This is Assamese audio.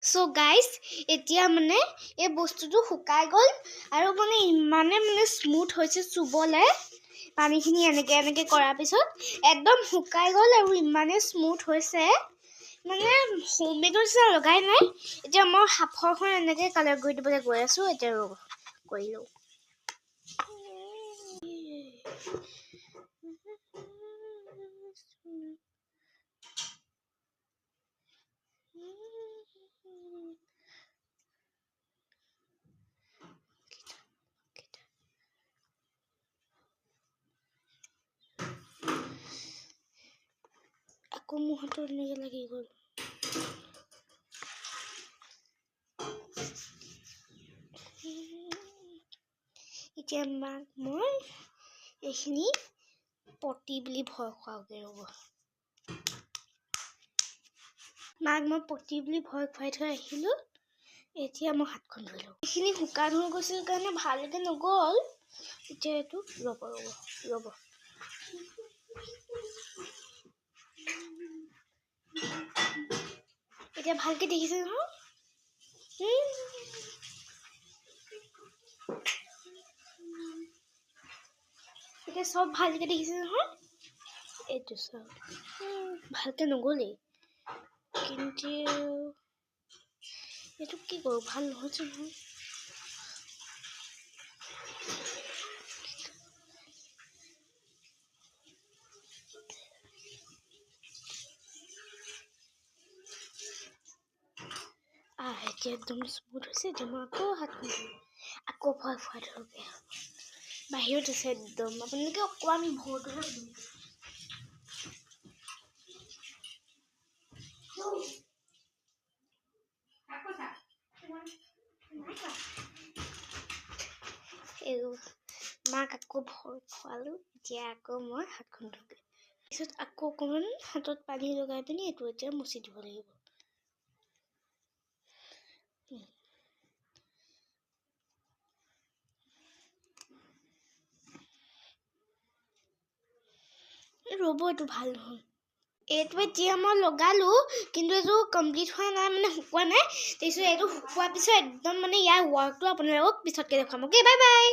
So guys, এতিয়া মানে এই বস্তুটো শুকাই গল আৰু মানে ইমানে স্মুথ হৈছে চুবলে পানীখিনি এনেকে কৰাৰ পিছত একদম শুকাই গল আৰু ইমানে স্মুথ হৈছে মানে হোমমেডৰ নিচিনা লগাই নাই এতিয়া মই হাফৰখন এনেকে কালাৰ কৰি দিবলৈ গৈ আছো এতিয়া কৰি লওঁ আকৌ মুহটো এনেকে লাগি গল এতিয়া মাক মই এইখিনি পটি বুলি ভয় খুৱাওগে ৰব মাক মই পটি বুলি ভয় খুৱাই থৈ আহিলো এতিয়া মই হাতখন ধুই লওঁ এইখিনি শুকান হৈ গৈছিল কাৰণে ভালকে নগল এতিয়া এইটো ৰব এতিয়া ভালকে দেখিছে নহয় এতিয়া সব ভালকে দেখিছে নহয় এইটো সব ভালকে নগলেই কিন্তু এইটো কি কৰো ভাল নহৈছে নহয় এতিয়া একদম স্মুথ হৈছে এতিয়া মই আকৌ ভয় খুৱাই থ'বগে বাহিৰত আছে একদম আপোনালোকে অকণমান ভৰটোহে মাক আকৌ ভয় খুৱালো এতিয়া আকৌ মই হাতখন ধুগে পিছত আকৌ অকণমান হাতত পানী লগাই পিনি এইটো এতিয়া মুচি দিব লাগিব ৰব এইটো ভাল নহয় এইটো এতিয়া মই লগালো কিন্তু এইটো কমপ্লিট হোৱা নাই মানে শুকোৱা নাই তাৰপিছত এইটো শুকোৱাৰ পিছত একদম মানে ইয়াৰ ৱৰ্কটো আপোনালোকক পিছতকে দেখাম অ'কে বাই বাই